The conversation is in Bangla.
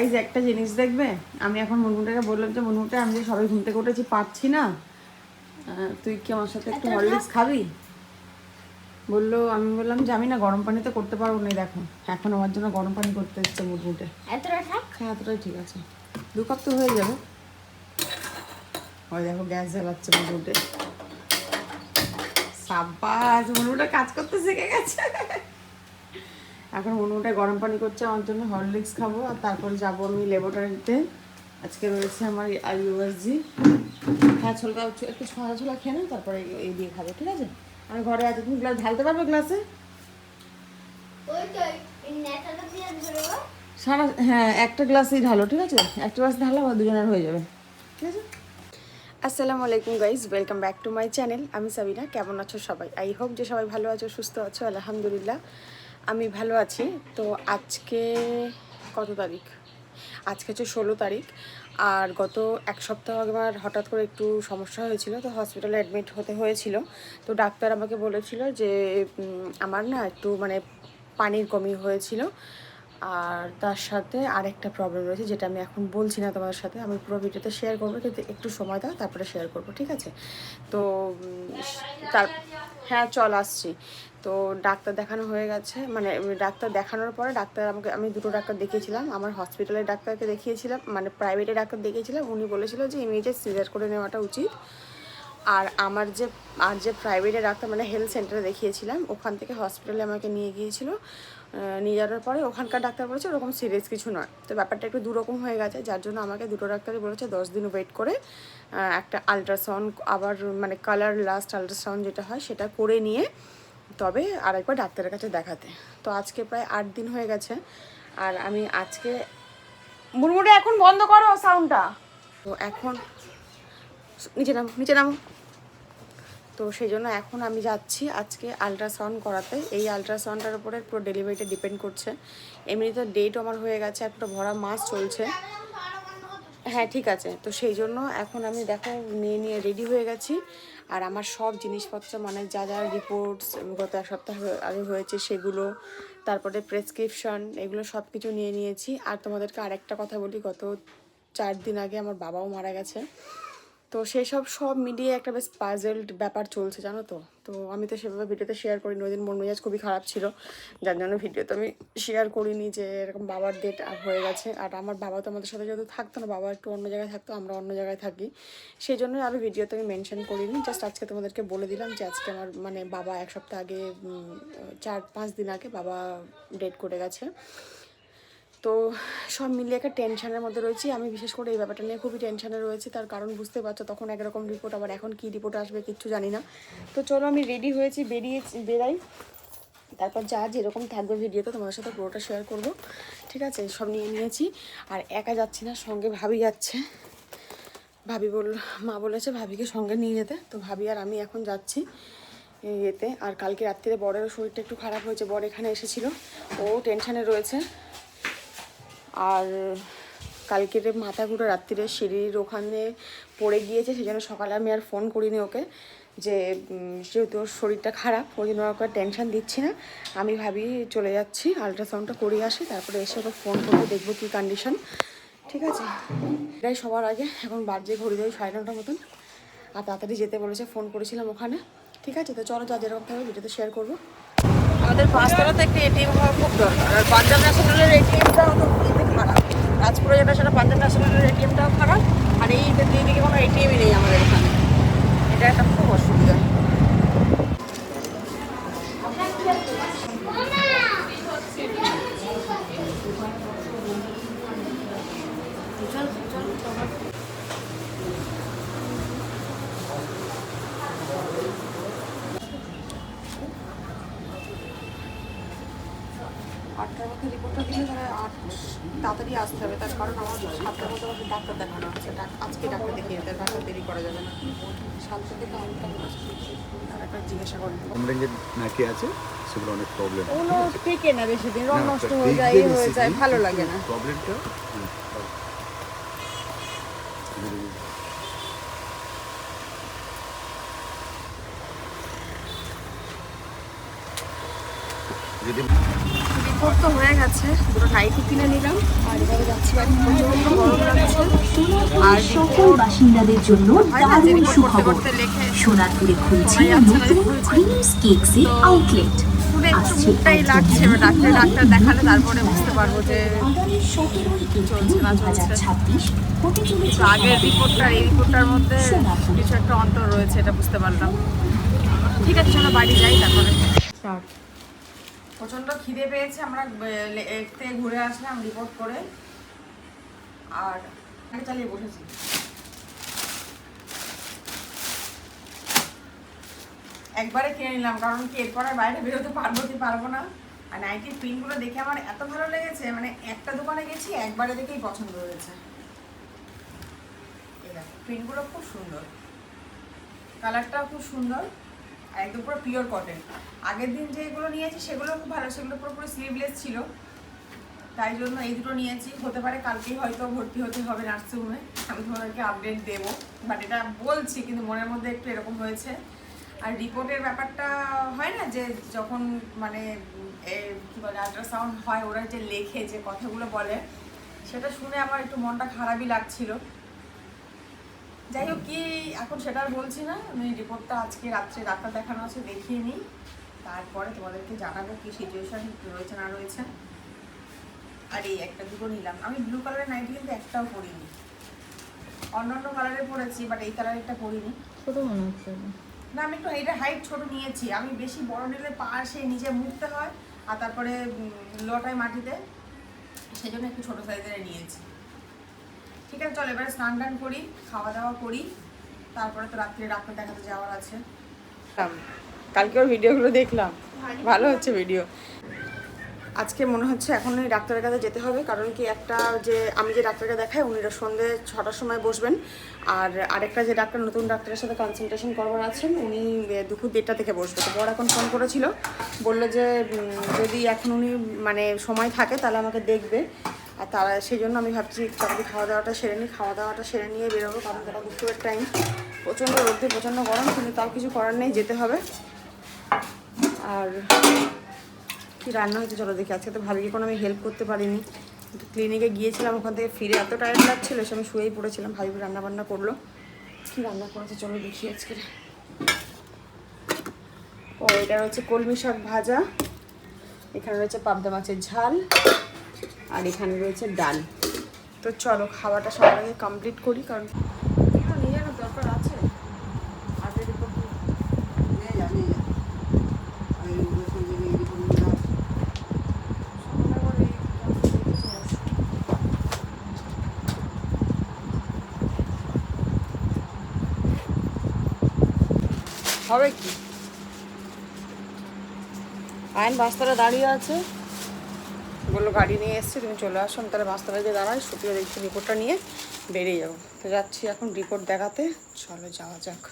গাইজ একটা জিনিস দেখবে, আমি এখন মুনমুনটাকে বললাম যে মুনমুনটা আমি যে সবাই ঘুম থেকে উঠেছি পারছি না, তুই কি আমার সাথে একটু হরলিক্স খাবি? বললো, আমি বললাম যে আমি না গরম পানিতে করতে পারবো না। দেখো এখন আমার জন্য গরম পানি করতে এসছে মুনমুনটে। হ্যাঁ এতটাই ঠিক আছে, 2 কাপ তো হয়ে যাবে। ওই দেখো গ্যাস জ্বালাচ্ছে মুনমুনটে। সাব্বাস, মুনমুনটা কাজ করতে শিখে গেছে। এখন মুনমুনটা গরম পানি করছে আমার জন্য, হরলিক্স খাবো আর তারপরে যাবো আমি ল্যাবরেটরিতে। আজকে রয়েছে আমার ইউএসজি। হ্যাঁ ছোলা একটু ছোলা ছোলা খেয়ে নাও, তারপরে এই দিয়ে খাবো, ঠিক আছে? আমি ঘরে আছি, তুমি গ্লাস ঢালতে পারবে গ্লাসে? সারা হ্যাঁ একটা গ্লাসেই ঢালো, ঠিক আছে? একটা গ্লাস ঢালো আমার দুজনের হয়ে যাবে, ঠিক আছে? আসসালামু আলাইকুম guys, welcome back to my channel. আমি সাবিনা। কেমন আছো সবাই? আই হোপ যে সবাই ভালো আছো, সুস্থ আছো। আলহামদুলিল্লাহ আমি ভালো আছি। তো আজকে কত তারিখ? আজকে হচ্ছে 16 তারিখ। আর গত এক সপ্তাহ আগে আমার হঠাৎ করে একটু সমস্যা হয়েছিল, তো হসপিটালে অ্যাডমিট হতে হয়েছিল। তো ডাক্তার আমাকে বলেছিল যে আমার না একটু মানে পানির কমি হয়েছিল, আর তার সাথে আরেকটা প্রবলেম রয়েছে যেটা আমি এখন বলছি না তোমাদের সাথে, আমি পুরো ভিডিওতে শেয়ার করবো, কিন্তু একটু সময় দাও তারপরে শেয়ার করবো, ঠিক আছে? তো তার হ্যাঁ চল আসছি। তো ডাক্তার দেখানো হয়ে গেছে, মানে ডাক্তার দেখানোর পরে ডাক্তার আমাকে, আমি 2টো ডাক্তার দেখিয়েছিলাম। আমার হসপিটালের ডাক্তারকে দেখিয়েছিলাম, মানে প্রাইভেটে ডাক্তার দেখিয়েছিলাম। উনি বলেছিল যে ইমিডিয়েট সিজার করে নেওয়াটা উচিত। আর আমার যে প্রাইভেটে ডাক্তার মানে হেলথ সেন্টারে দেখিয়েছিলাম, ওখান থেকে হসপিটালে আমাকে নিয়ে গিয়েছিলো। নিয়ে যাওয়ার পরে ওখানকার ডাক্তার বলেছে ওরকম সিরিয়াস কিছু নয়। তো ব্যাপারটা একটু দুরকম হয়ে গেছে, যার জন্য আমাকে 2টো ডাক্তারই বলেছে 10 দিন ওয়েট করে একটা আলট্রাসাউন্ড, আবার মানে কালার লাস্ট আলট্রাসাউন্ড যেটা হয় সেটা করে নিয়ে তবে আরেকবার ডাক্তারের কাছে দেখাতে। তো আজকে প্রায় 8 দিন হয়ে গেছে। আর আমি আজকে মুড়মুড়ে এখন বন্ধ করো সাউন্ডটা। তো এখন নিচে নামো, নিচে নামো। তো সেই জন্য এখন আমি যাচ্ছি আজকে আলট্রাসাউন্ড করাতে। এই আলট্রাসাউন্ডটার উপরে পুরো ডেলিভারিটা ডিপেন্ড করছে। এমনিতে ডেট আমার হয়ে গেছে, একটা ভরা মাস চলছে। হ্যাঁ ঠিক আছে। তো সেই জন্য এখন আমি দেখো নিয়ে রেডি হয়ে গেছি। আর আমার সব জিনিসপত্র মানে যা যা রিপোর্টস গত এক সপ্তাহ আগে হয়েছে সেগুলো, তারপরে প্রেসক্রিপশন, এগুলো সব কিছু নিয়ে নিয়েছি। আর তোমাদেরকে আরেকটা কথা বলি, গত 4 দিন আগে আমার বাবাও মারা গেছে। তো সেই সব মিলিয়ে একটা বেশ পাজেলড ব্যাপার চলছে, জানো তো। তো আমি তো সেভাবে ভিডিওতে শেয়ার করিনি, ওই দিন মন মেজাজ খুবই খারাপ ছিল, যার জন্য ভিডিওতে আমি শেয়ার করিনি যে এরকম বাবার ডেট হয়ে গেছে। আর আমার বাবা তো আমাদের সাথে যেহেতু থাকতো না, বাবা একটু অন্য জায়গায় থাকতো, আমরা অন্য জায়গায় থাকি, সেই জন্যই আমি ভিডিওতে আমি মেনশন করিনি। জাস্ট আজকে তোমাদেরকে বলে দিলাম যে আজকে আমার মানে বাবা 1 সপ্তাহ আগে 4-5 দিন আগে বাবা ডেট করে গেছে। তো সব মিলিয়ে একটা টেনশনের মধ্যে রয়েছি আমি, বিশেষ করে এই ব্যাপারটা নিয়ে খুবই টেনশনে রয়েছি। তার কারণ বুঝতে পারছো, তখন একরকম রিপোর্ট, আবার এখন কী রিপোর্ট আসবে কিচ্ছু জানি না। তো চলো আমি রেডি হয়েছি, বেরাই, তারপর যা যেরকম থাকবে ভিডিওতে তোমাদের সাথে পুরোটা শেয়ার করব, ঠিক আছে? সব নিয়ে নিয়েছি। আর একা যাচ্ছি না, সঙ্গে ভাবি যাচ্ছে। মা বলেছে ভাবিকে সঙ্গে নিয়ে যেতে। তো ভাবি আর আমি এখন যাচ্ছি ইয়েতে। আর কালকে রাত্রিরে বরের শরীরটা একটু খারাপ হয়েছে, বর এখানে এসেছিলো, ও টেনশনে রয়েছে। আর কালকের মাথা ঘুরে রাত্রিরে সিঁড়ির ওখানে পড়ে গিয়েছে, সেই জন্য সকালে আমি আর ফোন করিনি ওকে, যে যেহেতু ওর শরীরটা খারাপ ওই জন্য ওকে টেনশন দিচ্ছি না। আমি ভাবি চলে যাচ্ছি, আলট্রাসাউন্ডটা করিয়ে আসি, তারপরে এসে ওকে ফোন করবো, দেখবো কী কন্ডিশন, ঠিক আছে? এটাই সবার আগে। এখন বাজে ঘড়ি দেয় 9:30 মতন। আর তাড়াতাড়ি যেতে বলেছে, ফোন করেছিলাম ওখানে, ঠিক আছে? তো চলো যা যেরকম থাকবে ভিডিওতে শেয়ার করবো। আমাদের 5তলাতে একটা এটিএম হওয়া খুব দরকার। আর পাঞ্জাব ন্যাশনালের এটিএমটাও তো খারাপ, রাজপুরে যেটা সেটা পাঞ্জাব ন্যাশনালের এটিএমটাও খারাপ। আর এই দিকে কোনো এটিএমই নেই আমাদের এখানে, এটা একটা খুব অসুবিধা। আটটার মধ্যে রিপোর্টটা দিলে তাহলে তাড়াতাড়ি আসতে হবে, তার কারণ আমার 7টার মধ্যে আমাকে ডাক্তার দেখানো আছে। আজকে ডাক্তার দেখিয়ে যেতে, ডাক্তার দেরি করা যাবে না। 7টা থেকে আর একটা জিজ্ঞাসা করি নাকি আছে সেগুলো অনেক প্রবলেম, ওগুলো টেকে না বেশি দিন, রং নষ্ট হয়ে যায়, এই হয়ে যায়, ভালো লাগে না প্রবলেমটা। যদি রিপোর্ট তো হয়ে গেছে, দুটো নাইটি কিনে নিলাম আর এবারে যাচ্ছি বাড়ি। প্রচন্ড গরম লাগছে। আর সকল বাসিন্দাদের জন্য হয় না যে দারুণ রিপোর্ট করতে সুখবর। করতে লেখে সোনারপুরে খুলছে শোনা যাচ্ছে না নতুন বলছে। ক্রিমস কেকসের আউটলেট। শুনে একটু আসছে মুখটাই একদম লাগছে, এবার ডাক্তার দেখালে তারপরে বুঝতে পারবো যে আগামী 17 এপ্রিল চলছে না চলছে। 2026 হতে চলেছে কিন্তু আগের রিপোর্টটা এই রিপোর্টটার মধ্যে সোনারপুর। কিছু একটা অন্তর রয়েছে, এটা বুঝতে পারলাম। ঠিক আছে, চলো বাড়ি যাই তারপরে। প্রচন্ড খিদে পেয়েছে, আমরা একটু ঘুরে আসলাম রিপোর্ট করে আর গাড়ি চালিয়ে বসেছি। একবারে কিনে নিলাম, কারণ কি এরপর আর বাইরে বেরোতে পারবো কি পারবো না। আর নাইটির প্রিন্টগুলো দেখে আমার এত ভালো লেগেছে, মানে একটা দোকানে গেছি একবারে দেখেই পছন্দ হয়েছে। এই দেখো প্রিন্টগুলো খুব সুন্দর, কালারটাও খুব সুন্দর আর একদম পুরো পিওর কটন। আগের দিন যেগুলো নিয়েছি সেগুলো খুব ভালো, সেগুলো পুরোপুরি স্লিভলেস ছিল, তাই জন্য এই দুটো নিয়েছি। হতে পারে কালকেই হয়তো ভর্তি হতে হবে নার্সিংহোমে, আমি তোমাদেরকে আপডেট দেবো, বাট এটা বলছি কিন্তু মনের মধ্যে একটু এরকম হয়েছে। আর রিপোর্টের ব্যাপারটা হয় না যে যখন মানে কী বলে আল্ট্রাসাউন্ড হয়, ওরা যে লেখে যে কথাগুলো বলে, সেটা শুনে আমার একটু মনটা খারাপই লাগছিল। যাই হোক, কি এখন সেটা আর বলছি না, আমি রিপোর্টটা আজকে রাত্রে ডাক্তার দেখানো আছে, দেখিয়ে নিই, তারপরে তোমাদেরকে জানাবো কি সিচুয়েশান রয়েছে না রয়েছে। আর এই একটা দুটো নিলাম, আমি ব্লু কালারের নাইটি কিন্তু একটাও পরিনি, অন্য কালারের পরেছি, বাট এই কালারেরটা পরিনি। ছোট মনে হচ্ছে। না, আমি একটু এইটা হাইট ছোট নিয়েছি, আমি বেশি বড় নিলে পা সে নিজে মুড়তে হয় আর তারপরে লোটায় মাটিতে, সেই জন্য একটু ছোটো সাইজের নিয়েছি। ঠিক আছে, চলো এবারে স্নান টান করি, খাওয়া দাওয়া করি, তারপরে তো রাত্রে ডাক্তার দেখাতে যাওয়ার আছে। কালকে ওর ভিডিওগুলো দেখলাম, ভালো হচ্ছে ভিডিও। আজকে মনে হচ্ছে এখন এই ডাক্তারের কাছে যেতে হবে, কারণ কি একটা যে আমি যে ডাক্তারকে দেখাই উনি সন্ধ্যে 6টার সময় বসবেন, আর আরেকটা যে ডাক্তার নতুন ডাক্তারের সাথে কনসালটেশন করবার আছেন উনি দুপুর 1টা থেকে বসবে। তো বড় এখন ফোন করেছিল, বললো যে যদি এখন উনি মানে সময় থাকে তাহলে আমাকে দেখবে, আর তারা সেই জন্য আমি ভাবছি তাড়াতাড়ি খাওয়া দাওয়াটা সেরে নিই, খাওয়া দাওয়াটা সেরে নিয়ে বেরোবো, কারণ তারা দুপুরের টাইম, প্রচণ্ড রোদে প্রচণ্ড গরম, কিন্তু তাও কিছু করার নেই, যেতে হবে। আর কি রান্না হয়েছে চলো দেখি। আজকে তো ভাবি কোনো আমি হেল্প করতে পারিনি, ক্লিনিকে গিয়েছিলাম, ওখান থেকে ফিরে এত টায়ার্ড লাগছিলো সে আমি শুয়েই পড়েছিলাম। ভাবি রান্না বান্না করলো, কি রান্না করেছে চলো দেখি আজকে। ও এটা রয়েছে কলমি শাক ভাজা, এখানে রয়েছে পাবদা মাছের ঝাল, আর এখানে রয়েছে ডাল। তো চলো খাওয়াটা সবার আগে কমপ্লিট করি, কারণ নিয়ে যাওয়ার দরকার আছে। আগের রিপোর্ট হবে কি, আইন বাস্তরা দাঁড়িয়ে আছে, বললো গাড়ি নিয়ে এসছে তুমি চলে আসো। আমি তাহলে বাস্তবে যে দাঁড়াই, সুপ্রিয়া দেখছি রিপোর্টটা নিয়ে বেরিয়ে যাবো। তো যাচ্ছি এখন রিপোর্ট দেখাতে, চলো যাওয়া যাক।